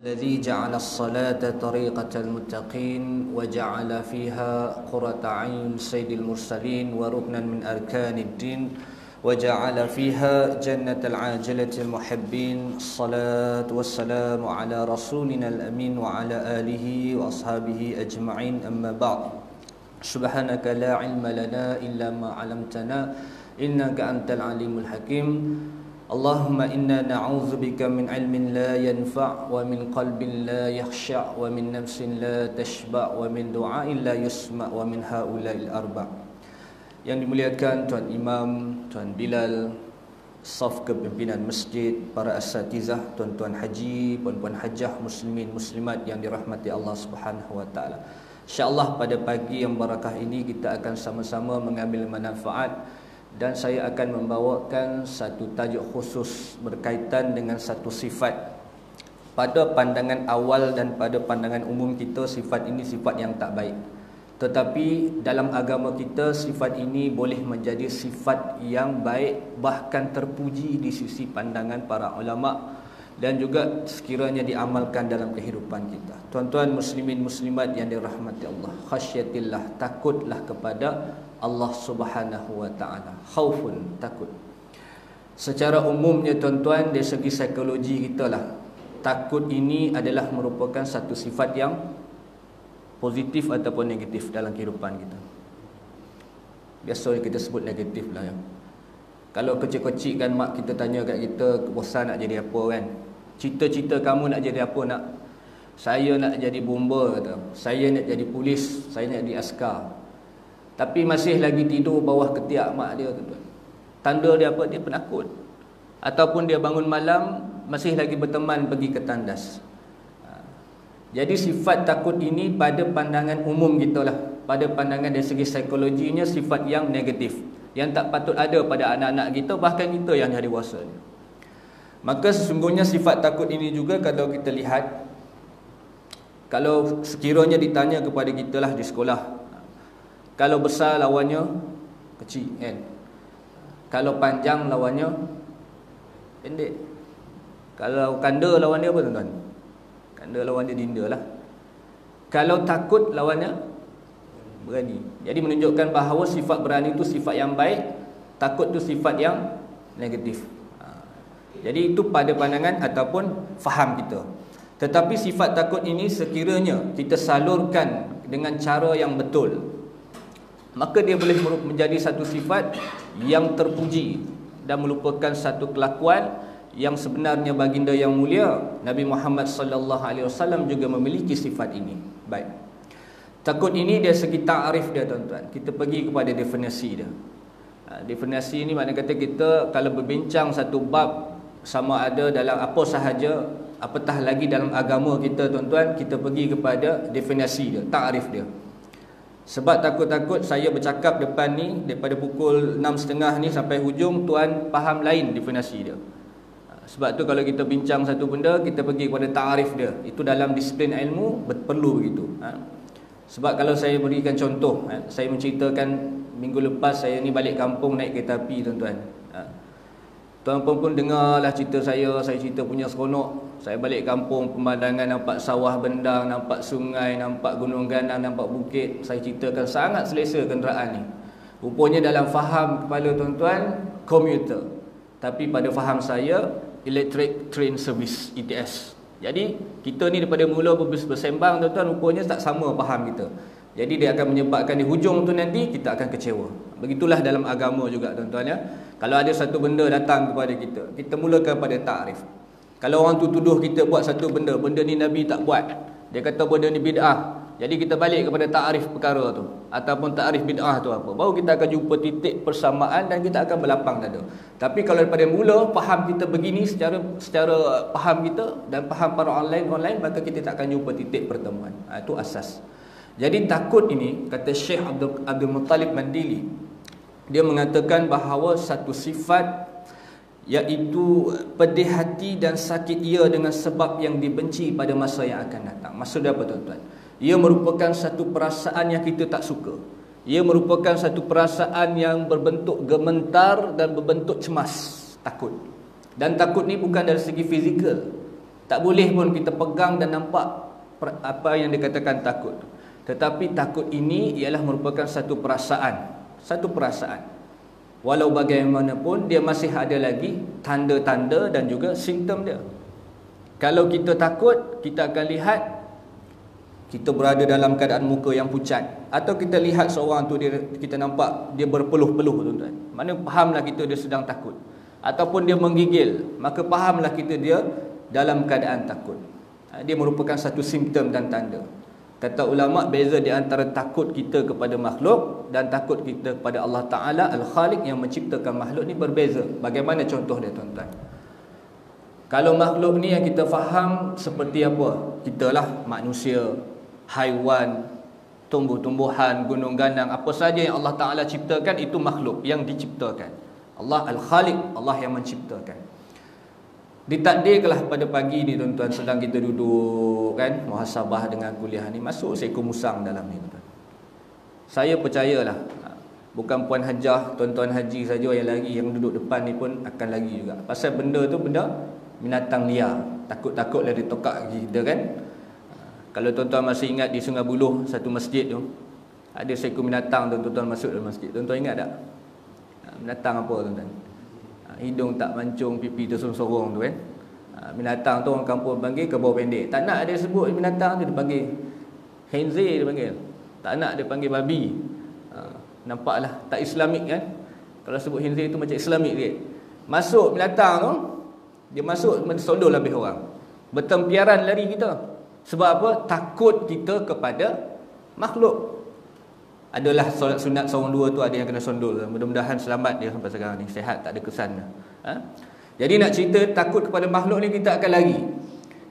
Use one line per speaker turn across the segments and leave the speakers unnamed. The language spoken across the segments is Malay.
الذي جعل الصلاة طريقة المتقين وجعل فيها قرة عين سيد المرسلين وركنا من أركان الدين وجعل فيها جنة العاجلة المحبين. الصلاة والسلام على رسولنا الأمين وعلى آله وأصحابه أجمعين. أما بعد، سبحانك لا علم لنا إلا ما علمتنا إنك أنت العليم الحكيم. اللهم إنا نعوذ بك من علم لا ينفع ومن قلب لا يخشع ومن نفس لا تشبع ومن دعاء لا يسمع ومن هؤلاء الأربع. Yang dimuliakan Tuan Imam, Tuan Bilal, saf kepimpinan masjid, para asatizah, tuan-tuan haji, puan-puan hajah, muslimin muslimat yang dirahmati Allah Subhanahu wa taala. Insya-Allah pada pagi yang barakah ini kita akan sama-sama mengambil manfaat, dan saya akan membawakan satu tajuk khusus berkaitan dengan satu sifat. Pada pandangan awal dan pada pandangan umum kita, sifat ini sifat yang tak baik. Tetapi dalam agama kita, sifat ini boleh menjadi sifat yang baik, bahkan terpuji di sisi pandangan para ulama, dan juga sekiranya diamalkan dalam kehidupan kita. Tuan-tuan muslimin muslimat yang dirahmati Allah, khasyatillah, takutlah kepada Allah Subhanahu wa taala. Khaufun, takut. Secara umumnya tuan-tuan, dari segi psikologi kita lah, takut ini adalah merupakan satu sifat yang positif ataupun negatif dalam kehidupan kita. Biasa kita sebut negatif lah ya. Kalau kecil-kecil kan mak kita tanya kat kita, bosan nak jadi apa kan? Cita-cita kamu nak jadi apa nak? Saya nak jadi bomba kata. Saya nak jadi polis, saya nak jadi askar. Tapi masih lagi tidur bawah ketiak mak dia tuan-tuan. Tanda dia apa? Dia penakut. Ataupun dia bangun malam masih lagi berteman pergi ke tandas. Jadi sifat takut ini pada pandangan umum kita lah, pada pandangan dari segi psikologinya sifat yang negatif, yang tak patut ada pada anak-anak kita, bahkan kita yang dah dewasa ni. Maka sesungguhnya sifat takut ini juga kalau kita lihat, kalau sekiranya ditanya kepada kita lah di sekolah, kalau besar lawannya kecil kan, kalau panjang lawannya pendek, kalau kanda lawan dia apa tuan-tuan? Kanda lawan dia dinda lah. Kalau takut lawannya berani. Jadi menunjukkan bahawa sifat berani itu sifat yang baik, takut itu sifat yang negatif. Jadi itu pada pandangan ataupun faham kita. Tetapi sifat takut ini sekiranya kita salurkan dengan cara yang betul, maka dia boleh menjadi satu sifat yang terpuji dan merupakan satu kelakuan yang sebenarnya baginda yang mulia Nabi Muhammad sallallahu alaihi wasallam juga memiliki sifat ini. Baik. Takut ini dari segi ta'rif dia tuan-tuan. Kita pergi kepada definisi dia. Definisi ini makna kata kita kalau berbincang satu bab, sama ada dalam apa sahaja, apatah lagi dalam agama kita tuan-tuan, kita pergi kepada definisi dia, ta'rif dia. Sebab takut-takut saya bercakap depan ni daripada pukul 6.30 ni sampai hujung, tuan faham lain definisi dia. Sebab tu kalau kita bincang satu benda, kita pergi kepada ta'arif dia. Itu dalam disiplin ilmu perlu begitu. Sebab kalau saya berikan contoh, saya menceritakan minggu lepas saya ni balik kampung naik kereta api tuan-tuan. Tuan pun dengarlah cerita saya cerita punya seronok. Saya balik kampung, pemandangan nampak sawah bendang, nampak sungai, nampak gunung ganang, nampak bukit. Saya ceritakan sangat selesa kenderaan ni. Rupanya dalam faham kepala tuan-tuan, komuter. Tapi pada faham saya, Electric Train Service, ETS. Jadi kita ni daripada mula bersembang tuan-tuan, rupanya tak sama faham kita. Jadi dia akan menyebabkan di hujung tu nanti kita akan kecewa. Begitulah dalam agama juga tuan-tuan ya. Kalau ada satu benda datang kepada kita, kita mulakan pada ta'rif. Kalau orang tu tuduh kita buat satu benda ni Nabi tak buat, dia kata benda ni bid'ah, jadi kita balik kepada ta'rif perkara tu ataupun ta'rif bid'ah tu apa. Baru kita akan jumpa titik persamaan dan kita akan berlapang dada. Tapi kalau daripada mula faham kita begini secara faham kita dan faham para online, maka kita tak akan jumpa titik pertemuan. Itu asas. Jadi takut ini, kata Syekh Abdul Muttalib Mandili, dia mengatakan bahawa satu sifat iaitu pedih hati dan sakit ia dengan sebab yang dibenci pada masa yang akan datang. Maksudnya apa tuan-tuan? Ia merupakan satu perasaan yang kita tak suka. Ia merupakan satu perasaan yang berbentuk gemetar dan berbentuk cemas, takut. Dan takut ni bukan dari segi fizikal, Tak boleh pun kita pegang dan nampak apa yang dikatakan takut. Tetapi takut ini ialah merupakan satu perasaan. Satu perasaan. Walau bagaimanapun dia masih ada lagi tanda-tanda dan juga simptom dia. Kalau kita takut, kita akan lihat kita berada dalam keadaan muka yang pucat, atau kita lihat seorang tu kita nampak dia berpeluh-peluh, tuan-tuan. Mana fahamlah kita dia sedang takut. Ataupun dia menggigil, maka fahamlah kita dia dalam keadaan takut. Dia merupakan satu simptom dan tanda. Kata ulama, beza di antara takut kita kepada makhluk dan takut kita kepada Allah Ta'ala Al-Khaliq yang menciptakan makhluk ni berbeza. Bagaimana contoh dia, tuan-tuan? Kalau makhluk ni yang kita faham seperti apa? Kita lah manusia, haiwan, tumbuh-tumbuhan, gunung ganang, apa saja yang Allah Ta'ala ciptakan itu makhluk yang diciptakan. Allah Al-Khaliq, Allah yang menciptakan. Ditakdirkanlah pada pagi ni, tuan-tuan, sedang kita duduk kan, muhasabah dengan kuliah ni, masuk seekor musang dalam ni, tuan-tuan. Saya percayalah, bukan Puan Hajah, tuan-tuan haji saja yang lari, yang duduk depan ni pun akan lari juga. Pasal benda tu benda binatang liar. Takut-takutlah dia tokak kita kan. Kalau tuan-tuan masih ingat di Sungai Buloh, satu masjid tu, ada seekor binatang tu, tuan-tuan masuk dalam masjid. Tuan-tuan ingat tak? Binatang apa, tuan-tuan? Hidung tak mancung, pipi tersorong-sorong tu kan. Binatang tu orang kampung panggil kerbau pendek. Tak nak dia sebut binatang tu, dia panggil khinzir, dia panggil. Tak nak dia panggil babi. Nampaklah tak islamik kan. Kalau sebut khinzir tu macam islamik sikit. Masuk binatang tu, dia masuk mensodol habis orang. Bertempiaran lari kita. Sebab apa? Takut kita kepada makhluk. Adalah solat sunat seorang dua tu ada yang kena sondol. Mudah-mudahan selamat dia sampai sekarang ni, sihat, tak ada kesan. Jadi nak cerita takut kepada makhluk ni, kita akan lari.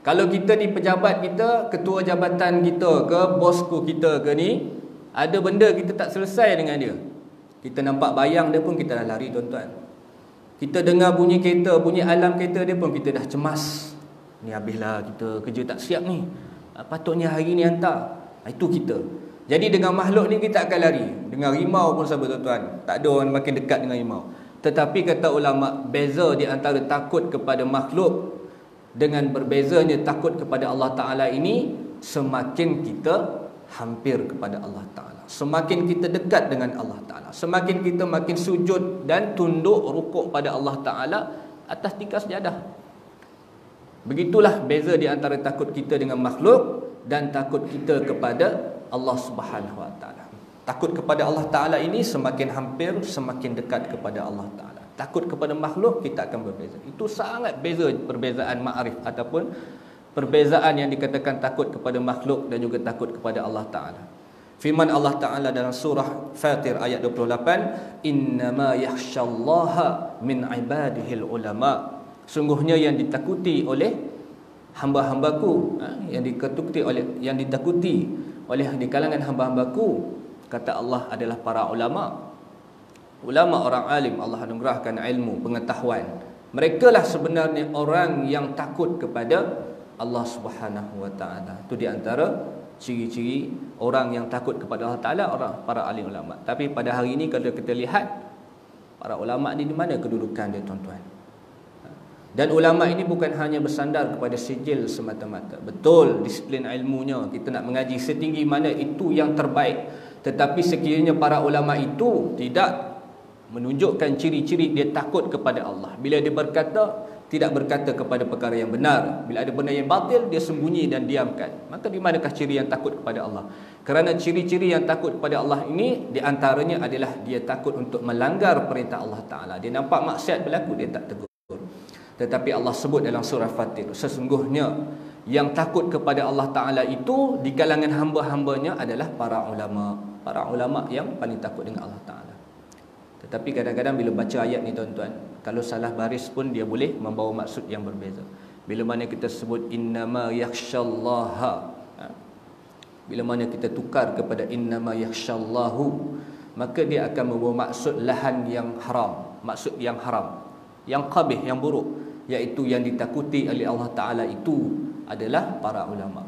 Kalau kita ni pejabat kita, ketua jabatan kita ke, bosku kita ke ni, ada benda kita tak selesai dengan dia, kita nampak bayang dia pun kita dah lari, tuan-tuan. Kita dengar bunyi kereta, bunyi alam kereta dia pun kita dah cemas. Ni habislah kita kerja tak siap ni. Patutnya hari ni hantar. Itu kita. Jadi dengan makhluk ni kita akan lari. Dengan rimau pun sama, tuan-tuan. Tak ada orang makin dekat dengan rimau. Tetapi kata ulama, beza di antara takut kepada makhluk dengan berbezanya takut kepada Allah Ta'ala ini, semakin kita hampir kepada Allah Ta'ala, semakin kita dekat dengan Allah Ta'ala, semakin kita makin sujud dan tunduk rukuk pada Allah Ta'ala atas tikar sejadah. Begitulah beza di antara takut kita dengan makhluk dan takut kita kepada Allah Subhanahu Wa Ta'ala. Takut kepada Allah Ta'ala ini semakin hampir, semakin dekat kepada Allah Ta'ala. Takut kepada makhluk kita akan berbeza. Itu sangat beza perbezaan ma'rif ataupun perbezaan yang dikatakan takut kepada makhluk dan juga takut kepada Allah Ta'ala. Firman Allah Ta'ala dalam surah Fatir ayat 28, innama yakhshallaha min ibadihil ulama. Sungguhnya yang ditakuti oleh hamba-hambaku, yang ditakuti oleh di kalangan hamba-hambaku, kata Allah, adalah para ulama. Ulama, orang alim, Allah anugerahkan ilmu, pengetahuan. Mereka lah sebenarnya orang yang takut kepada Allah Subhanahu Wa Ta'ala. Itu di antara ciri-ciri orang yang takut kepada Allah Ta'ala, orang para alim ulama. Tapi pada hari ini kalau kita lihat, para ulama ni di mana kedudukan dia, tuan-tuan? Dan ulama ini bukan hanya bersandar kepada sijil semata-mata. Betul, disiplin ilmunya, kita nak mengaji setinggi mana itu yang terbaik. Tetapi sekiranya para ulama itu tidak menunjukkan ciri-ciri dia takut kepada Allah. Bila dia berkata, tidak berkata kepada perkara yang benar. Bila ada benda yang batil, dia sembunyi dan diamkan. Maka di manakah ciri yang takut kepada Allah? Kerana ciri-ciri yang takut kepada Allah ini, di antaranya adalah dia takut untuk melanggar perintah Allah Ta'ala. Dia nampak maksiat berlaku, dia tak tegur. Tetapi Allah sebut dalam surah Fatir, sesungguhnya yang takut kepada Allah Ta'ala itu di kalangan hamba-hambanya adalah para ulama. Para ulama yang paling takut dengan Allah Ta'ala. Tetapi kadang-kadang bila baca ayat ni, tuan-tuan, kalau salah baris pun dia boleh membawa maksud yang berbeza. Bila mana kita sebut innama yakhshallaha, bila mana kita tukar kepada innama yakhshallahu, maka dia akan membawa maksud lahan yang haram, maksud yang haram, yang qabih, yang buruk, iaitu yang ditakuti oleh Allah Ta'ala itu adalah para ulama.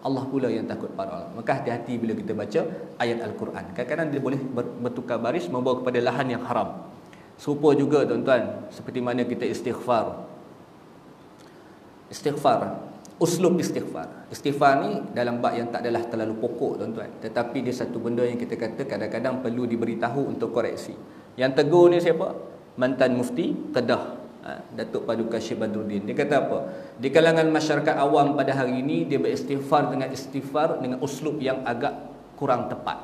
Allah pula yang takut para ulama. Maka hati-hati bila kita baca ayat Al-Quran. Kadang-kadang dia boleh bertukar baris, membawa kepada lahan yang haram. Serupa juga, tuan-tuan, seperti mana kita istighfar. Istighfar, uslub istighfar. Istighfar ni dalam bab yang tak adalah terlalu pokok tuan-tuan, tetapi dia satu benda yang kita kata kadang-kadang perlu diberitahu untuk koreksi. Yang tegur ni siapa? Mantan Mufti Kedah, Datuk Paduka Syekh Badruddin. Dia kata apa? Di kalangan masyarakat awam pada hari ini, dia beristighfar dengan uslub yang agak kurang tepat.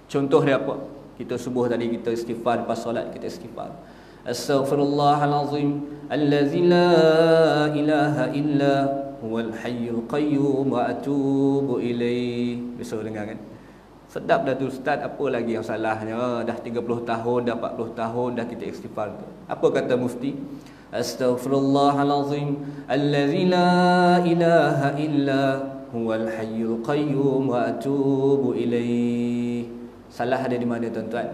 Contoh dia apa? Kita subuh tadi kita istighfar, lepas solat kita istighfar. Astaghfirullahalazim allazi la ilaha illa huwal hayyul qayyum wa atubu ilaih. Biasa dengar kan? Sedap dah tu ustaz, apa lagi yang salahnya? Dah 30 tahun, dah 40 tahun dah kita istighfar tu. Apa kata mufti? Astaghfirullahalazim allazi la ilaha illa huwal hayyul qayyum wa atubu ilaih. Salah ada di mana tuan-tuan?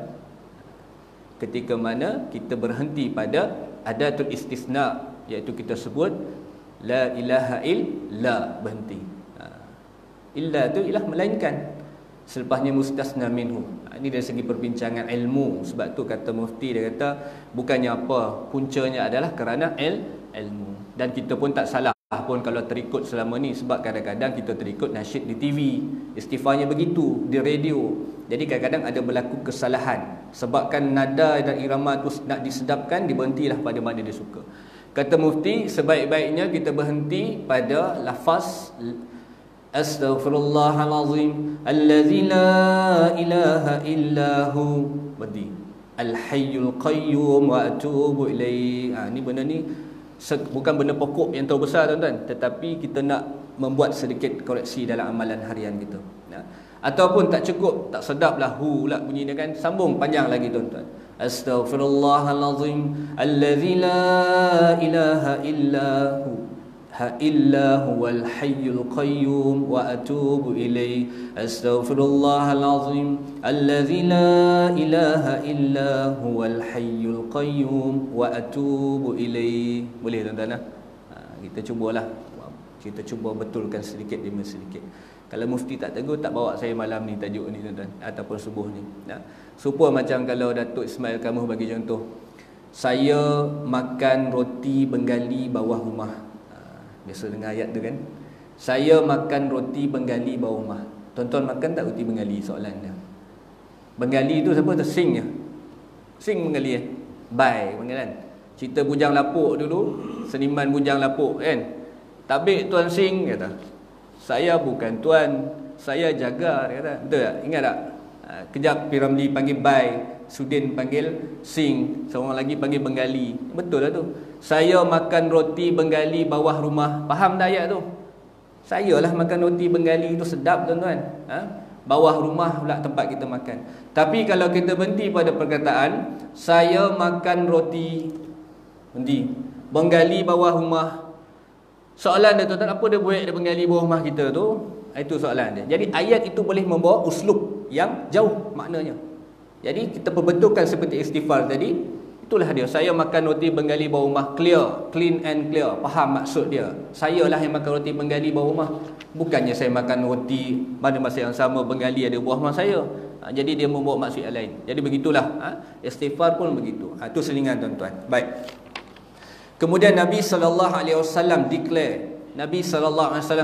Ketika mana kita berhenti pada adatul istisna, iaitu kita sebut la ilaha illa, berhenti. Illa tu ialah melainkan, selepasnya mustasna minhu. Ini dari segi perbincangan ilmu. Sebab tu kata mufti, dia kata bukannya apa, puncanya adalah kerana ilmu. Dan kita pun tak salah pun kalau terikut selama ni, sebab kadang-kadang kita terikut nasyid di TV, istighfarnya begitu di radio. Jadi kadang-kadang ada berlaku kesalahan, sebabkan nada dan irama tu nak disedapkan, diberhentilah pada mana dia suka. Kata mufti, sebaik-baiknya kita berhenti pada lafaz Astaghfirullahalazim allazi la ilaha illahu, berhenti. Al-hayyul qayyum wa atubu ilaih. Ni benda ni bukan benda pokok yang terlalu besar tuan-tuan, tetapi kita nak membuat sedikit koreksi dalam amalan harian kita. Ataupun tak cukup, tak sedap lah hu pula bunyi dia kan, sambung panjang lagi tuan-tuan. Astaghfirullahalazim allazi la ilaha illahu illa huwal hayyul qayyum wa atubu ilaih. Astaghfirullahalazim allazi la ilaha illa huwal hayyul qayyum wa atubu ilaih. Boleh tuan-tuan? Kita cubalah, kita cuba betulkan sedikit demi sedikit. Kalau mufti tak tegur, tak bawa saya malam ni tajuk ni tuan-tuan, ataupun subuh ni. Supaya macam kalau Datuk Ismail Kamuh bagi contoh, saya makan roti Bengali bawah rumah. Biasa dengar ayat tu kan, saya makan roti Bengali bawah rumah. Tuan-tuan makan tak roti Bengali? Soalan dia. Bengali tu siapa tu? Sing je. Sing Bengali Bai panggilan. Cerita Bujang Lapuk dulu, seniman Bujang Lapuk kan. Tabik Tuan Sing kata, saya bukan tuan, saya jaga, dia kata. Betul tak? Ingat tak? Kejap Piramli panggil Bai, Sudin panggil Sing, seorang lagi panggil Bengali. Betul lah tu. Saya makan roti Bengali bawah rumah. Faham tak ayat tu? Saya lah makan roti Bengali tu, sedap tuan-tuan. Bawah rumah pula tempat kita makan. Tapi kalau kita berhenti pada perkataan saya makan roti Bengali bawah rumah, soalan dia tuan-tuan, apa dia buat dia Bengali bawah rumah kita tu? Itu soalan dia. Jadi ayat itu boleh membawa uslub yang jauh maknanya. Jadi kita perbetulkan seperti istighfar tadi, itulah dia. Saya makan roti Bengali bawah rumah, clean and clear. Faham maksud dia. Saya lah yang makan roti Bengali bawah rumah. Bukannya saya makan roti pada masa yang sama Bengali ada bawah rumah saya. Jadi dia membawa maksud yang lain. Jadi begitulah. Istighfar pun begitu. Itu selingan tuan-tuan. Baik. Kemudian Nabi SAW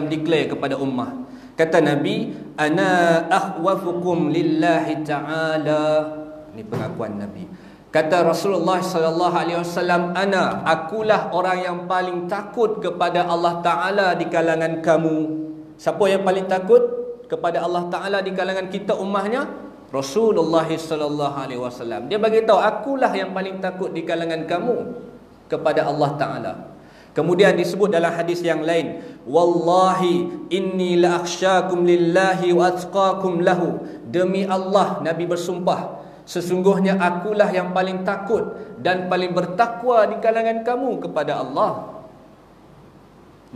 declare kepada ummah. Kata Nabi, ana akhwafukum lillahi ta'ala. Ini pengakuan Nabi. Kata Rasulullah SAW, akulah orang yang paling takut kepada Allah Ta'ala di kalangan kamu. Siapa yang paling takut kepada Allah Ta'ala di kalangan kita ummahnya? Rasulullah SAW. Dia bagi tahu, akulah yang paling takut di kalangan kamu kepada Allah Ta'ala. Kemudian disebut dalam hadis yang lain, wallahi inni la akhsyakum lillahi wa atqakum lahu. Demi Allah, Nabi bersumpah, sesungguhnya akulah yang paling takut dan paling bertakwa di kalangan kamu kepada Allah.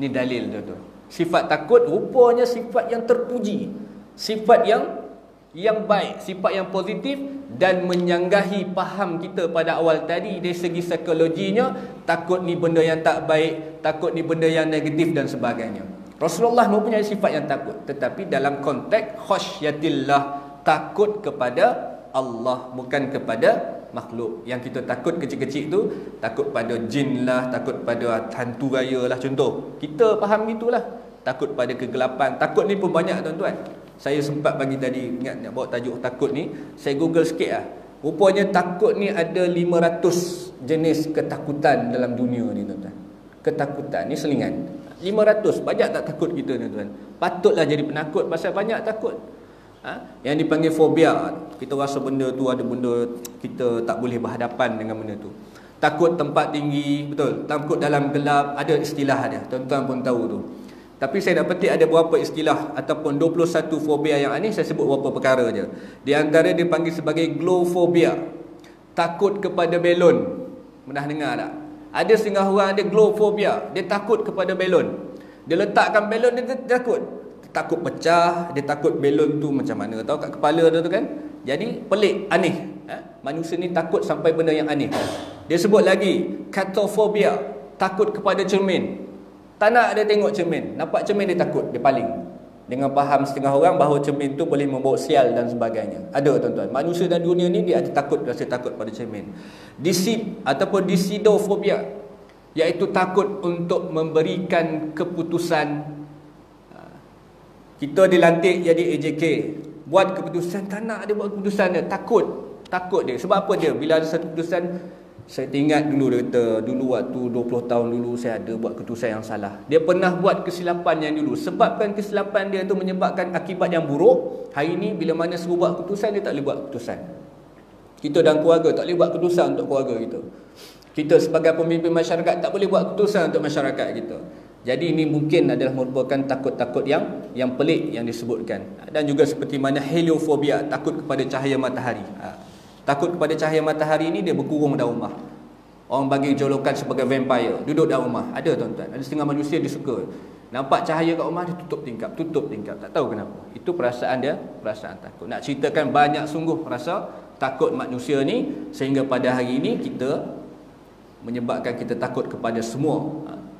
Ini dalil tu. Sifat takut rupanya sifat yang terpuji, sifat yang baik, sifat yang positif, dan menyanggahi faham kita pada awal tadi dari segi psikologinya. Takut ni benda yang tak baik, takut ni benda yang negatif dan sebagainya. Rasulullah mempunyai sifat yang takut, tetapi dalam konteks khasyatillah, takut kepada Allah, bukan kepada makhluk. Yang kita takut kecil-kecil tu, takut pada jin lah, takut pada hantu raya lah contoh. Kita faham gitulah. Takut pada kegelapan. Takut ni pun banyak tuan-tuan. Saya sempat bagi tadi, ingat nak bawa tajuk takut ni, saya google sikit lah. Rupanya takut ni ada 500 jenis ketakutan dalam dunia ni tuan-tuan. Ketakutan ni selingan 500, banyak tak takut kita ni tuan. Patutlah jadi penakut pasal banyak takut. Yang dipanggil fobia, kita rasa benda tu ada benda kita tak boleh berhadapan dengan benda tu. Takut tempat tinggi, betul. Takut dalam gelap, ada istilah dia. Tuan-tuan pun tahu tu. Tapi saya nak petik ada beberapa istilah ataupun 21 fobia yang aneh, saya sebut beberapa perkara je. Di antara dia panggil sebagai glowphobia. Takut kepada belon. Pernah dengar tak? Ada setengah orang ada glowphobia, dia takut kepada belon. Dia letakkan belon, dia takut. Takut pecah, dia takut belon tu macam mana, tahu kat kepala dia tu kan. Jadi pelik, aneh. Manusia ni takut sampai benda yang aneh. Dia sebut lagi catophobia, takut kepada cermin. Tak nak dia tengok cermin, nampak cermin dia takut, dia paling. Dengan faham setengah orang bahawa cermin tu boleh membawa sial dan sebagainya. Ada tuan-tuan, manusia dalam dunia ni dia ada takut, rasa takut pada cermin. Deceit ataupun decidophobia, iaitu takut untuk memberikan keputusan. Kita dilantik jadi AJK, buat keputusan, tak nak dia buat keputusan dia, takut dia. Sebab apa dia? Bila ada satu keputusan, saya ingat dulu dia kata, dulu waktu 20 tahun dulu saya ada buat keputusan yang salah. Dia pernah buat kesilapan yang dulu, sebabkan kesilapan dia tu menyebabkan akibat yang buruk. Hari ni bila mana suruh buat keputusan, dia tak boleh buat keputusan. Kita dan keluarga tak boleh buat keputusan untuk keluarga kita. Kita sebagai pemimpin masyarakat tak boleh buat keputusan untuk masyarakat kita. Jadi ini mungkin adalah merupakan takut-takut yang pelik yang disebutkan. Dan juga seperti mana heliophobia, takut kepada cahaya matahari. Takut kepada cahaya matahari ni dia berkurung dalam rumah. Orang bagi jolokan sebagai vampire, duduk dalam rumah. Ada tuan-tuan, ada setengah manusia dia suka nampak cahaya kat rumah dia tutup tingkap, tak tahu kenapa. Itu perasaan dia, perasaan takut. Nak ceritakan banyak sungguh rasa takut manusia ni, sehingga pada hari ini kita menyebabkan kita takut kepada semua.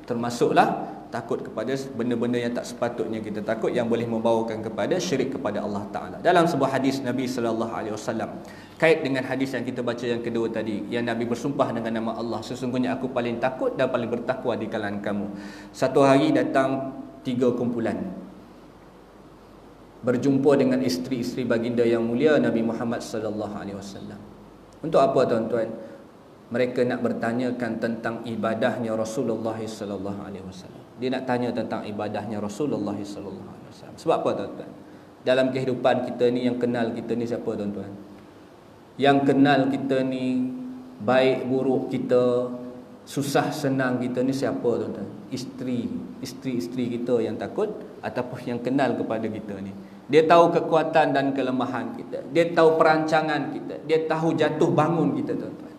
Termasuklah takut kepada benda-benda yang tak sepatutnya kita takut, yang boleh membawakan kepada syirik kepada Allah Ta'ala. Dalam sebuah hadis Nabi SAW, kait dengan hadis yang kita baca yang kedua tadi, yang Nabi bersumpah dengan nama Allah, sesungguhnya aku paling takut dan paling bertakwa di kalangan kamu. Satu hari datang 3 kumpulan, berjumpa dengan isteri-isteri baginda yang mulia Nabi Muhammad SAW. Untuk apa tuan-tuan? Mereka nak bertanyakan tentang ibadahnya Rasulullah SAW. Dia nak tanya tentang ibadahnya Rasulullah SAW. Sebab apa tuan-tuan? Dalam kehidupan kita ni, yang kenal kita ni siapa tuan-tuan? Yang kenal kita ni, baik buruk kita, susah senang kita ni siapa tuan-tuan? Isteri kita yang takut, ataupun yang kenal kepada kita ni. Dia tahu kekuatan dan kelemahan kita. Dia tahu perancangan kita. Dia tahu jatuh bangun kita tuan-tuan.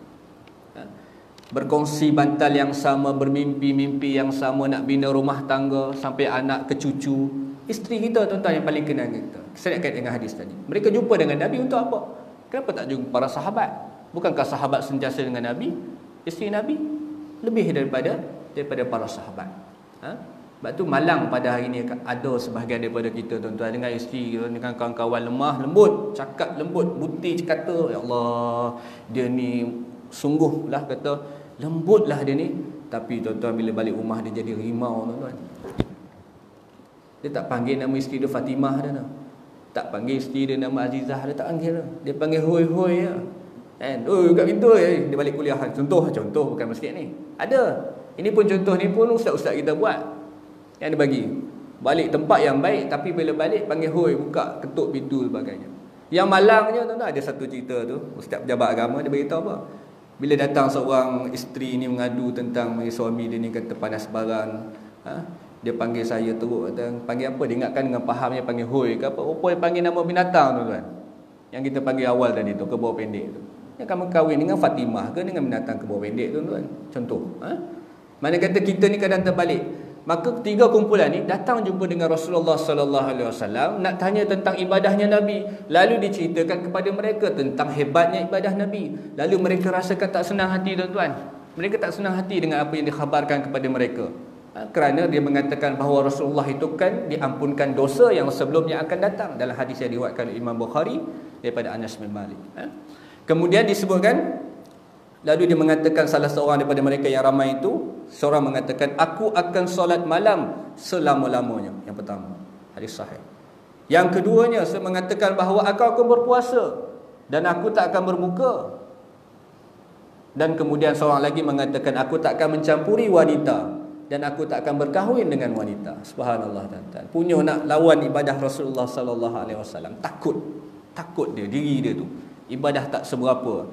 Berkongsi bantal yang sama, bermimpi-mimpi yang sama, nak bina rumah tangga sampai anak ke cucu. Isteri kita tuan-tuan yang paling kenal kita. Saya nak kait dengan hadis tadi. Mereka jumpa dengan Nabi untuk apa? Kenapa tak jumpa para sahabat? Bukankah sahabat sentiasa dengan Nabi? Isteri Nabi lebih daripada para sahabat. Sebab tu malang pada hari ni ada sebahagian daripada kita tuan-tuan dengan isteri, dengan kawan-kawan lemah lembut, cakap lembut, buti kata, ya Allah, dia ni sungguhlah, kata lembutlah dia ni, tapi tuan-tuan bila balik rumah dia jadi rimau tuan-tuan. Dia tak panggil nama isteri dia Fatimah dah, tak panggil isteri dia nama Azizah, dia tak panggil dah. Dia panggil hoi-hoi ya. Kan? Oh, kat pintu dia balik kuliah. Contoh bukan masjid ni. Ada. Ini pun contoh ni pun ustaz-ustaz kita buat. Yang dia bagi balik tempat yang baik, tapi bila balik panggil hoi, buka, ketuk pintu sebagainya. Yang malangnya tuan-tuan, ada satu cerita tu, ustaz pejabat agama dia beritahu apa? Bila datang seorang isteri ni mengadu tentang suami dia ni kata panas barang, dia panggil saya teruk, panggil apa? Dia ingatkan dengan fahamnya panggil hoi ke apa? Rupanya panggil nama binatang tuan-tuan, yang kita panggil awal tadi tu, kerbau pendek tu. Yang kamu kahwin dengan Fatimah ke dengan binatang kerbau pendek tuan-tuan? Contoh. Mana kata kita ni kadang terbalik. Maka 3 kumpulan ni datang jumpa dengan Rasulullah SAW, nak tanya tentang ibadahnya Nabi. Lalu diceritakan kepada mereka tentang hebatnya ibadah Nabi. Lalu mereka rasakan tak senang hati tuan-tuan. Mereka tak senang hati dengan apa yang dikhabarkan kepada mereka. Kerana dia mengatakan bahawa Rasulullah itu kan diampunkan dosa yang sebelumnya akan datang. Dalam hadis yang diriwayatkan oleh Imam Bukhari daripada Anas bin Malik. Kemudian disebutkan
Lalu dia mengatakan, salah seorang daripada mereka yang ramai itu, seorang mengatakan, aku akan solat malam selama-lamanya. Yang pertama, hadis sahih. Yang keduanya, saya mengatakan bahawa aku akan berpuasa dan aku tak akan berbuka. Dan kemudian seorang lagi mengatakan, aku tak akan mencampuri wanita dan aku tak akan berkahwin dengan wanita. Subhanallah, tuan-tuan. Punya nak lawan ibadah Rasulullah sallallahu alaihi wasallam. Takut dia, diri dia tu. Ibadah tak seberapa.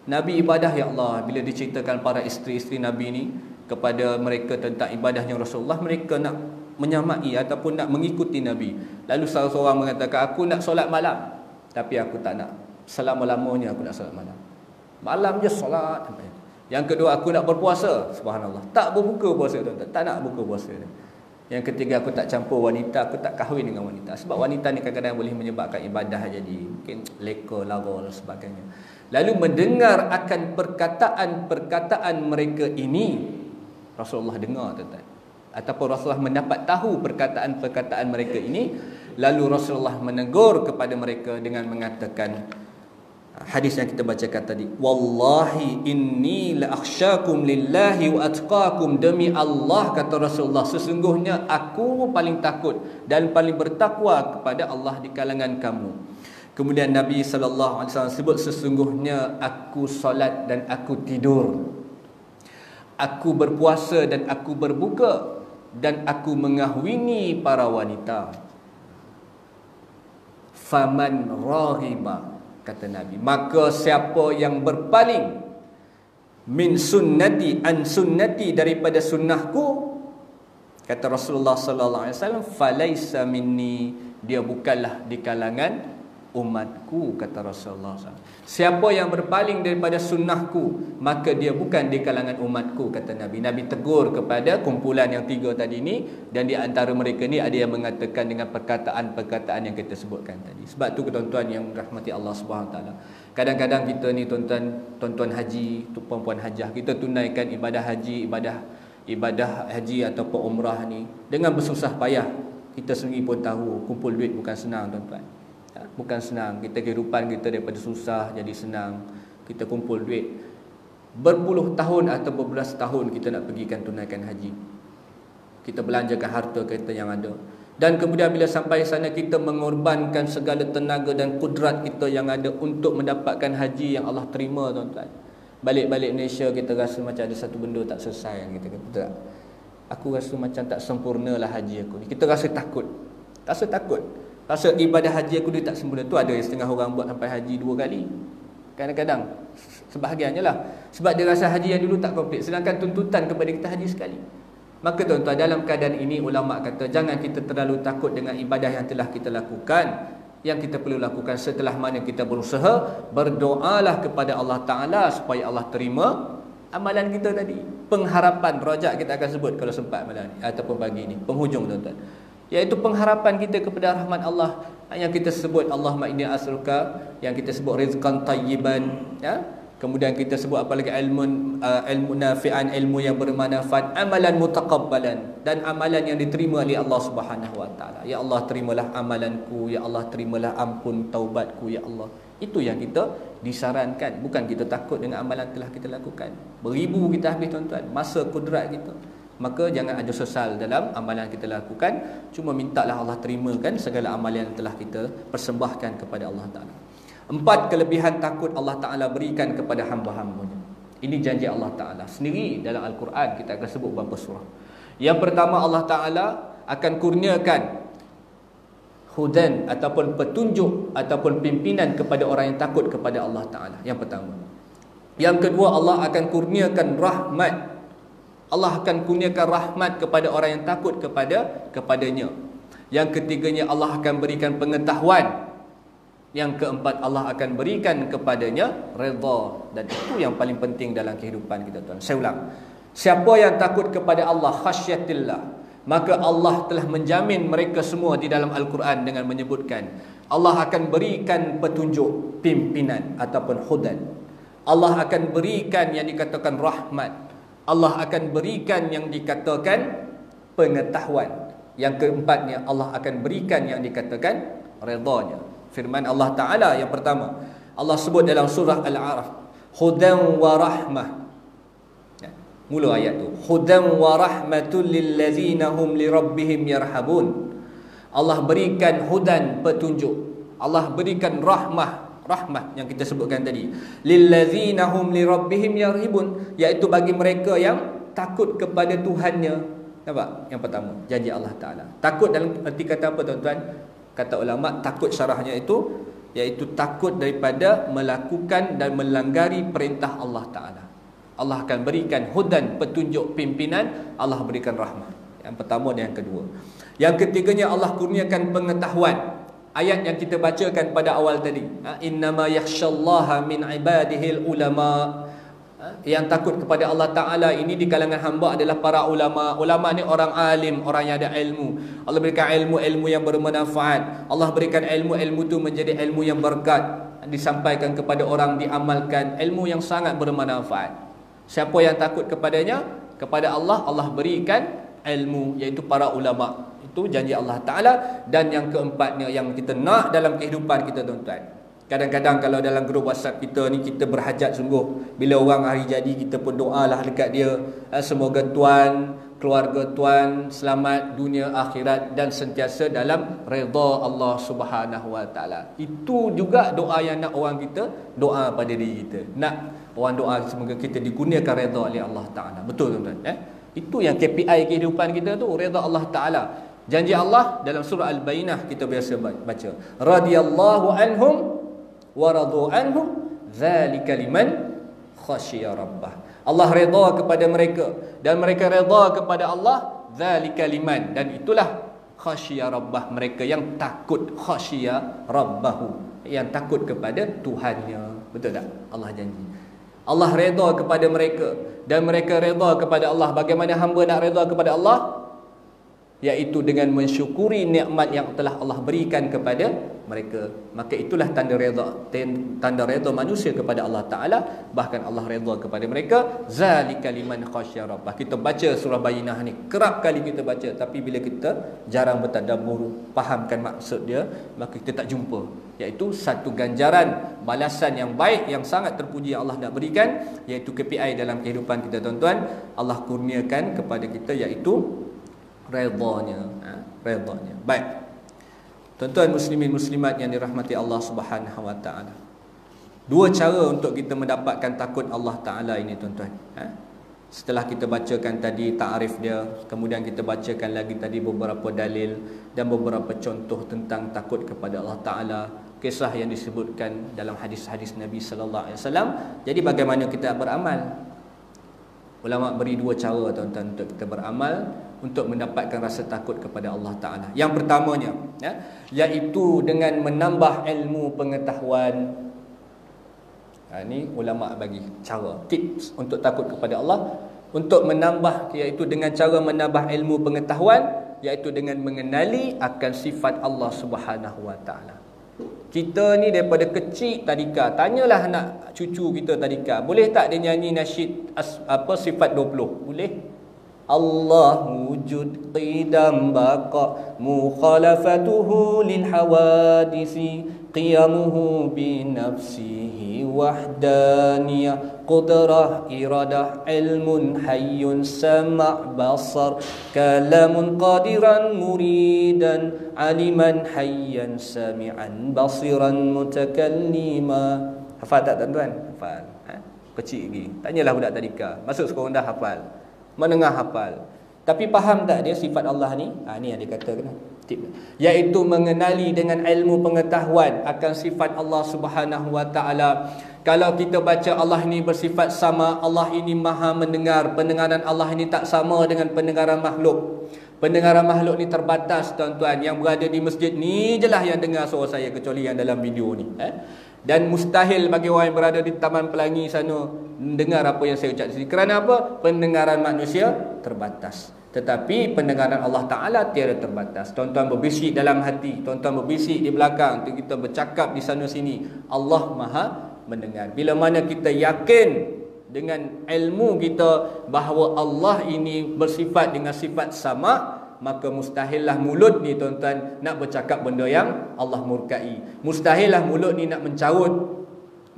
Nabi ibadah, ya Allah, bila diceritakan para isteri-isteri Nabi ni kepada mereka tentang ibadahnya Rasulullah, mereka nak menyamai ataupun nak mengikuti Nabi. Lalu salah seorang mengatakan, aku nak solat malam, tapi aku tak nak selama-lamanya aku nak solat malam. Malam je solat. Yang kedua, aku nak berpuasa. Subhanallah, tak berbuka puasa, tuan-tuan. Tak nak buka puasa. Yang ketiga, aku tak campur wanita, aku tak kahwin dengan wanita. Sebab wanita ni kadang-kadang boleh menyebabkan ibadah jadi mungkin leka, lara dan sebagainya. Lalu mendengar akan perkataan-perkataan mereka ini, Rasulullah dengar, tuan-tuan, ataupun Rasulullah mendapat tahu perkataan-perkataan mereka ini. Lalu Rasulullah menegur kepada mereka dengan mengatakan hadis yang kita bacakan tadi, wallahi inni la akhsyakum lillahi wa atqakum, demi Allah, kata Rasulullah, sesungguhnya aku paling takut dan paling bertakwa kepada Allah di kalangan kamu. Kemudian Nabi sallallahu alaihi wasallam sebut, sesungguhnya aku solat dan aku tidur, aku berpuasa dan aku berbuka, dan aku mengahwini para wanita. Faman raghiba, kata Nabi, maka siapa yang berpaling min sunnati, an sunnati, daripada sunnahku, kata Rasulullah sallallahu alaihi wasallam, falaisa minni, dia bukanlah di kalangan umatku, kata Rasulullah SAW. Siapa yang berpaling daripada sunnahku, maka dia bukan di kalangan umatku, kata Nabi. Nabi tegur kepada kumpulan yang tiga tadi ni, dan di antara mereka ni ada yang mengatakan dengan perkataan-perkataan yang kita sebutkan tadi. Sebab tu, tuan-tuan yang rahmati Allah SWT, kadang-kadang kita ni, tuan-tuan haji, puan-puan hajah, kita tunaikan ibadah haji, ibadah haji ataupun umrah ni dengan bersusah payah. Kita sendiri pun tahu kumpul duit bukan senang, tuan-tuan. Bukan senang. Kita kehidupan kita daripada susah jadi senang. Kita kumpul duit berpuluh tahun atau berbelas tahun kita nak pergikan tunaikan haji. Kita belanjakan harta kita yang ada, dan kemudian bila sampai sana kita mengorbankan segala tenaga dan kudrat kita yang ada untuk mendapatkan haji yang Allah terima, tuan-tuan. Balik-balik Malaysia kita rasa macam ada satu benda tak selesai. Kita kata, tak, aku rasa macam tak sempurnalah haji aku ni. Kita rasa takut. Rasa ibadah haji aku dia tak sempurna. Tu ada yang setengah orang buat sampai haji 2 kali. Kadang-kadang sebahagiannya lah, sebab dia rasa haji yang dulu tak komplit, sedangkan tuntutan kepada kita haji sekali. Maka tuan-tuan, dalam keadaan ini ulama kata jangan kita terlalu takut dengan ibadah yang telah kita lakukan. Yang kita perlu lakukan setelah mana kita berusaha, berdoalah kepada Allah Ta'ala supaya Allah terima amalan kita tadi. Pengharapan, rajak kita akan sebut kalau sempat malam ni ataupun pagi ni, penghujung, tuan-tuan, iaitu pengharapan kita kepada rahmat Allah yang kita sebut Allahumma inni as'aluka, yang kita sebut rizqan tayyiban, ya. Kemudian kita sebut apa lagi, ilmu nafi'an, ilmu yang bermanfaat, amalan mutaqabbalan, dan amalan yang diterima oleh Allah Subhanahu wa taala. Ya Allah, terimalah amalanku, ya Allah, terimalah ampun taubatku, ya Allah. Itu yang kita disarankan, bukan kita takut dengan amalan telah kita lakukan. Beribu kita habis, tuan-tuan, masa kudrat kita. Maka jangan ada sesal dalam amalan yang kita lakukan. Cuma mintalah Allah terimakan segala amalan yang telah kita persembahkan kepada Allah Ta'ala. 4 kelebihan takut Allah Ta'ala berikan kepada hamba-hambanya. Ini janji Allah Ta'ala sendiri dalam Al-Quran. Kita akan sebut beberapa surah. Yang pertama, Allah Ta'ala akan kurniakan hudan ataupun petunjuk ataupun pimpinan kepada orang yang takut kepada Allah Ta'ala. Yang pertama. Yang kedua, Allah akan kurniakan rahmat. Allah akan kurniakan rahmat kepada orang yang takut kepadanya. Yang ketiganya, Allah akan berikan pengetahuan. Yang keempat, Allah akan berikan kepadanya redha. Dan itu yang paling penting dalam kehidupan kita, tuan. Saya ulang, siapa yang takut kepada Allah, khasyatillah, maka Allah telah menjamin mereka semua di dalam Al-Quran dengan menyebutkan Allah akan berikan petunjuk, pimpinan ataupun hudan. Allah akan berikan yang dikatakan rahmat. Allah akan berikan yang dikatakan pengetahuan. Yang keempatnya, Allah akan berikan yang dikatakan redanya. Firman Allah Ta'ala yang pertama, Allah sebut dalam surah Al-A'raf, hudan wa rahmah. Mula ayat tu, hudan wa rahmatul lil ladzina hum li rabbihim yarhabun. Allah berikan hudan, petunjuk. Allah berikan rahmah yang kita sebutkan tadi, lil ladzina hum li rabbihim yarhabun, iaitu bagi mereka yang takut kepada Tuhannya. Nampak? Yang pertama, janji Allah Ta'ala. Takut dalam arti kata apa tuan-tuan? Kata ulama, takut syarahnya itu iaitu takut daripada melakukan dan melanggari perintah Allah Ta'ala. Allah akan berikan hudan, petunjuk, pimpinan. Allah berikan rahmah. Yang pertama dan yang kedua. Yang ketiganya, Allah kurniakan pengetahuan. Ayat yang kita bacakan pada awal tadi, innama yakhshallaha min ibadihil ulama. Yang takut kepada Allah Ta'ala ini di kalangan hamba adalah para ulama. Ulama ni orang alim, orang yang ada ilmu. Allah berikan ilmu yang bermanfaat. Allah berikan ilmu tu menjadi ilmu yang berkat, disampaikan kepada orang, diamalkan. Ilmu yang sangat bermanfaat. Siapa yang takut kepadanya, kepada Allah, Allah berikan ilmu, iaitu para ulama. Itu janji Allah Ta'ala. Dan yang keempatnya, yang kita nak dalam kehidupan kita tuan-tuan, kadang-kadang kalau dalam grup WhatsApp kita ni, kita berhajat sungguh. Bila orang hari jadi, kita pun doalah dekat dia, semoga tuan, keluarga tuan selamat dunia akhirat dan sentiasa dalam redha Allah Subhanahu Wa Taala. Itu juga doa yang nak orang kita doa pada diri kita. Nak orang doa semoga kita dikurniakan redha oleh Allah Taala. Betul tuan-tuan? Itu yang KPI kehidupan kita tu, redha Allah Taala. Janji Allah dalam surah Al-Bayyinah kita biasa baca, radhiyallahu anhum wa radu anhum dzalika liman khasyiya rabbah. Allah redha kepada mereka dan mereka redha kepada Allah, dzalika liman, dan itulah khasyiya rabbah, mereka yang takut, khasyiya rabbahu, yang takut kepada Tuhannya. Betul tak? Allah janji. Allah redha kepada mereka dan mereka redha kepada Allah. Bagaimana hamba nak redha kepada Allah? Iaitu dengan mensyukuri nikmat yang telah Allah berikan kepada mereka. Maka itulah tanda redha manusia kepada Allah Ta'ala. Bahkan Allah redha kepada mereka, zalika liman khasya rabbah. Kita baca surah Bayyinah ni, kerap kali kita baca, tapi bila kita jarang bertadabbur, fahamkan maksud dia, maka kita tak jumpa. Iaitu satu ganjaran, balasan yang baik, yang sangat terpuji yang Allah nak berikan, iaitu KPI dalam kehidupan kita tuan-tuan. Allah kurniakan kepada kita, iaitu redhanya. Baik, tuan-tuan muslimin muslimat yang dirahmati Allah Subhanahu Wa Taala, dua cara untuk kita mendapatkan takut Allah Taala ini tuan-tuan. Setelah kita bacakan tadi ta'arif dia, kemudian kita bacakan lagi tadi beberapa dalil dan beberapa contoh tentang takut kepada Allah Taala, kisah yang disebutkan dalam hadis-hadis Nabi sallallahu alaihi wasallam. Jadi bagaimana kita beramal? Ulama beri dua cara tuan-tuan untuk kita beramal untuk mendapatkan rasa takut kepada Allah Ta'ala. Yang pertamanya, iaitu dengan menambah ilmu pengetahuan. Ini ulama bagi cara, tips untuk takut kepada Allah. Untuk menambah, iaitu dengan cara menambah ilmu pengetahuan, iaitu dengan mengenali akan sifat Allah Subhanahu Wa Ta'ala. Kita ni daripada kecil tadika, tanyalah anak cucu kita tadika, boleh tak dia nyanyi nasyid sifat 20? Boleh. Allah wujud qidam baqa mukhalafatuhu lil hawadisi qiyamuhu bi nafsihi wahdaniyah qudrah iradah ilmun hayyun sama' basar kalamun qadiran muridan aliman hayyan sami'an basiran mutakallima. Hafal tak tuan-tuan? Hafal. Kecil lagi, tanyalah budak tadika, masuk sekolah dah hafal, menengah hafal, tapi faham tak dia sifat Allah ni? Ni yang dia kata kena tip, iaitu mengenali dengan ilmu pengetahuan akan sifat Allah Subhanahu Wa Taala. Kalau kita baca Allah ini bersifat sama, Allah ini maha mendengar, pendengaran Allah ini tak sama dengan pendengaran makhluk. Pendengaran makhluk ni terbatas tuan-tuan. Yang berada di masjid ni je lah yang dengar suara saya, kecuali yang dalam video ni. Dan mustahil bagi orang yang berada di Taman Pelangi sana dengar apa yang saya ucap di sini. Kerana apa? Pendengaran manusia terbatas. Tetapi pendengaran Allah Ta'ala tiada terbatas. Tuan-tuan berbisik dalam hati, tuan-tuan berbisik di belakang, kita bercakap di sana sini, Allah maha mendengar. Bila mana kita yakin dengan ilmu kita bahawa Allah ini bersifat dengan sifat sama, maka mustahillah mulut ni tuan-tuan nak bercakap benda yang Allah murkai. Mustahillah mulut ni nak mencarut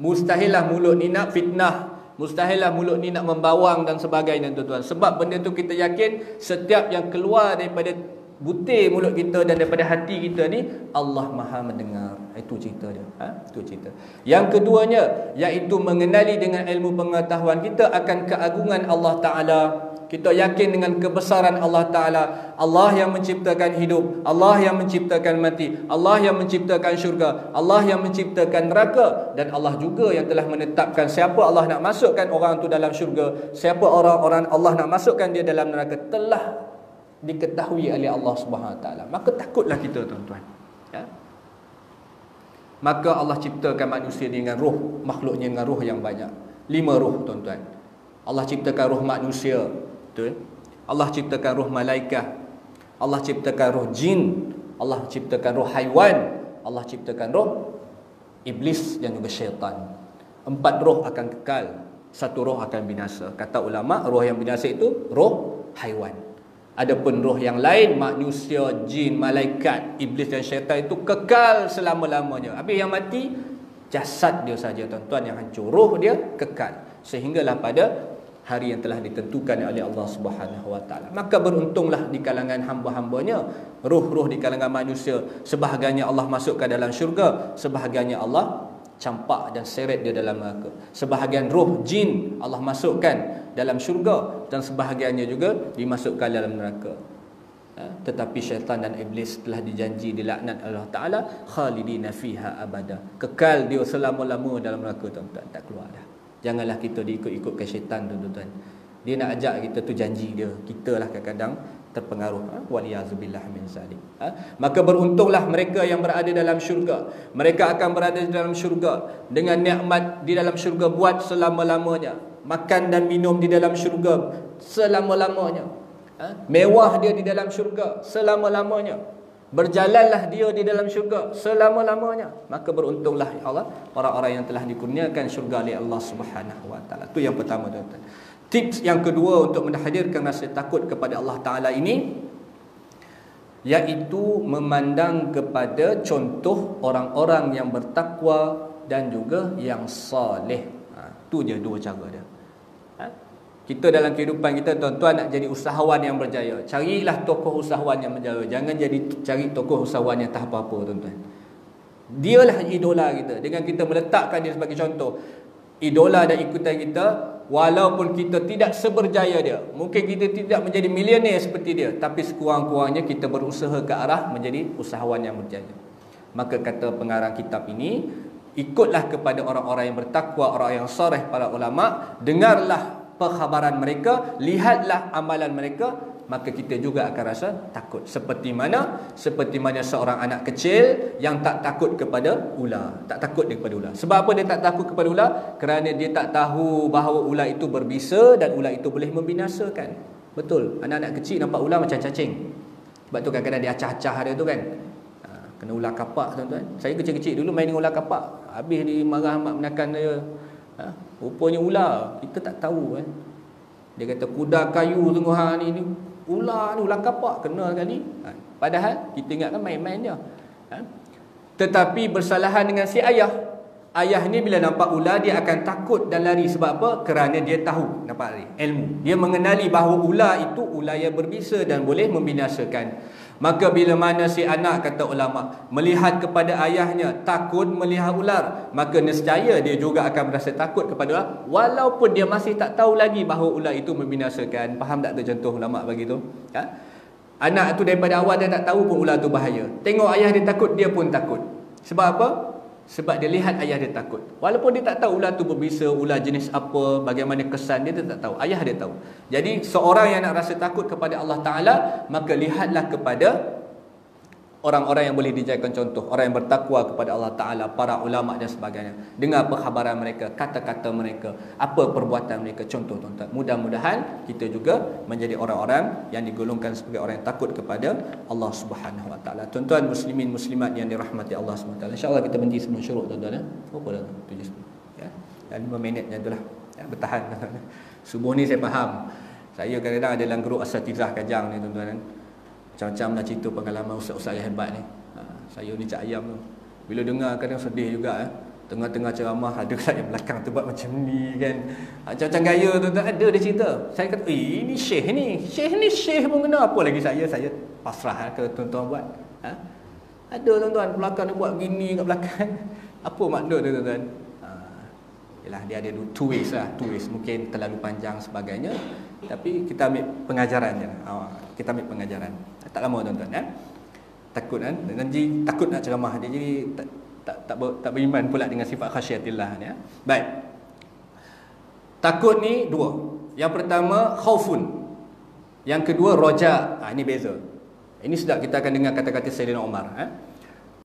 Mustahillah mulut ni nak fitnah, mustahillah mulut ni nak membawang dan sebagainya, tuan-tuan. Sebab benda tu kita yakin setiap yang keluar daripada butir mulut kita dan daripada hati kita ni, Allah Maha mendengar. Itu cerita dia. Itu cerita. Yang keduanya, iaitu mengenali dengan ilmu pengetahuan kita akan keagungan Allah Ta'ala. Kita yakin dengan kebesaran Allah Ta'ala. Allah yang menciptakan hidup, Allah yang menciptakan mati, Allah yang menciptakan syurga, Allah yang menciptakan neraka, dan Allah juga yang telah menetapkan siapa Allah nak masukkan orang tu dalam syurga, siapa orang-orang Allah nak masukkan dia dalam neraka, telah diketahui oleh Allah Subhanahu Wa Taala. Maka takutlah kita, tuan-tuan. Ya? Maka Allah ciptakan manusia dengan roh, makhluknya dengan roh yang banyak. 5 roh, tuan-tuan. Allah ciptakan roh manusia, betul? Allah ciptakan roh malaikat, Allah ciptakan roh jin, Allah ciptakan roh haiwan, Allah ciptakan roh iblis dan juga syaitan. 4 roh akan kekal, 1 roh akan binasa. Kata ulama, roh yang binasa itu roh haiwan. Adapun roh yang lain, manusia, jin, malaikat, iblis dan syaitan, itu kekal selama-lamanya. Habis yang mati jasad dia saja, tuan-tuan, yang hancur. Roh dia kekal sehinggalah pada hari yang telah ditentukan oleh Allah Subhanahu Wa Taala. Maka beruntunglah di kalangan hamba-hambanya, roh-roh di kalangan manusia, sebahagiannya Allah masukkan dalam syurga, sebahagiannya Allah campak dan seret dia dalam neraka. Sebahagian roh jin Allah masukkan dalam syurga, dan sebahagiannya juga dimasukkan dalam neraka. Tetapi syaitan dan iblis telah dijanji dilaknat Allah Ta'ala, khalidina fiha abada, kekal dia selama-lama dalam neraka, tuan-tuan, tak keluar dah. Janganlah kita diikut-ikutkan syaitan, tuan-tuan. Dia nak ajak kita tu janji dia, kita lah kadang-kadang terpengaruh. Waliyazubillah min zalik. Maka beruntunglah mereka yang berada dalam syurga. Mereka akan berada dalam syurga dengan nikmat di dalam syurga buat selama-lamanya. Makan dan minum di dalam syurga selama-lamanya. Mewah dia di dalam syurga selama-lamanya. Berjalanlah dia di dalam syurga selama-lamanya. Maka beruntunglah ya Allah, orang-orang yang telah dikurniakan syurga oleh Allah Subhanahu Wa Taala. Itu yang pertama, tuan-tuan. Tips yang kedua untuk menghadirkan rasa takut kepada Allah Ta'ala ini, iaitu memandang kepada contoh orang-orang yang bertakwa dan juga yang soleh. Itu je 2 cara dia. Kita dalam kehidupan kita, tuan-tuan, nak jadi usahawan yang berjaya, carilah tokoh usahawan yang berjaya. Jangan cari tokoh usahawan yang tak apa-apa, tuan-tuan. Dialah idola kita. Dengan kita meletakkan dia sebagai contoh, idola dan ikutan kita, walaupun kita tidak seberjaya dia, mungkin kita tidak menjadi milioner seperti dia, tapi sekurang-kurangnya kita berusaha ke arah menjadi usahawan yang berjaya. Maka kata pengarang kitab ini, ikutlah kepada orang-orang yang bertakwa, orang yang soleh, para ulama, dengarlah perkhabaran mereka, lihatlah amalan mereka, maka kita juga akan rasa takut. Seperti mana seorang anak kecil yang tak takut kepada ular. Tak takut dia kepada ular. Sebab apa dia tak takut kepada ular? Kerana dia tak tahu bahawa ular itu berbisa dan ular itu boleh membinasakan. Betul. Anak-anak kecil nampak ular macam cacing. Sebab tu kadang-kadang dia acah-acah dia tu kan. Kena ular kapak, tuan-tuan. Saya kecil-kecil dulu main dengan ular kapak. Habis dia marah mak menakan dia. Rupanya ular. Kita tak tahu kan. Dia kata kuda kayu sungguh ni ular ni, ular kapak kena sekali. Padahal kita ingat kan main-main je. Tetapi bersalahan dengan si ayah. Ayah ni bila nampak ular dia akan takut dan lari. Sebab apa? Kerana dia tahu, nampak lari, ilmu. Dia mengenali bahawa ular itu ular yang berbisa dan boleh membinasakan. Maka bila mana si anak, kata ulama, melihat kepada ayahnya takut melihat ular, maka nescaya dia juga akan merasa takut kepada ular, walaupun dia masih tak tahu lagi bahawa ular itu membinasakan. Faham tak tu contoh ulama bagi tu? Anak tu daripada awal dia tak tahu pun ular tu bahaya. Tengok ayah dia takut, dia pun takut. Sebab apa? Sebab dia lihat ayah dia takut. Walaupun dia tak tahu ular tu berbisa, ular jenis apa, bagaimana kesan dia tak tahu. Ayah dia tahu. Jadi seorang yang nak rasa takut kepada Allah Ta'ala, maka lihatlah kepada orang-orang yang boleh dijadikan contoh, orang yang bertakwa kepada Allah Ta'ala, para ulama dan sebagainya. Dengar perkhabaran mereka, kata-kata mereka, apa perbuatan mereka, contoh, tuan-tuan. Mudah-mudahan kita juga menjadi orang-orang yang digolongkan sebagai orang yang takut kepada Allah Subhanahu Wa Ta'ala. Tuan-tuan muslimin muslimat yang dirahmati Allah Subhanahu Wa Ta'ala, InsyaAllah kita berhenti sebelum syuruk, tuan-tuan. Berapa dah? 7 ya? Dan 5 minit macam itulah ya, bertahan. Subuh ni saya faham. Saya kadang-kadang ada dalam grup asatizah Kajang ni, tuan-tuan. Macam-macam nak cerita pengalaman ustaz-ustaz yang hebat ni. Saya ni cak ayam tu. Bila dengar kadang sedih juga. Tengah-tengah ceramah ada pula yang belakang tu buat macam ni kan. Macam-macam gaya tuan-tuan. Ada dia cerita. Saya kata, ini syekh ni. Syekh pun kena. Apa lagi saya pasrah ke tuan-tuan buat. Ada tuan-tuan, belakang dia buat gini kat belakang. Apa maksud dia tuan-tuan? Yalah, dia ada two ways lah. Two ways. Mungkin terlalu panjang sebagainya. Tapi kita ambil pengajaran je. Kita ambil pengajaran. Tak lama tuan-tuan. Takut kan. Nanti takut nak ceramah dia. Jadi tak beriman pula dengan sifat khasyatillah ni. Baik. Takut ni dua. Yang pertama khaufun. Yang kedua roja. Ini beza. Ini sedap kita akan dengar kata-kata Sayyidina Umar.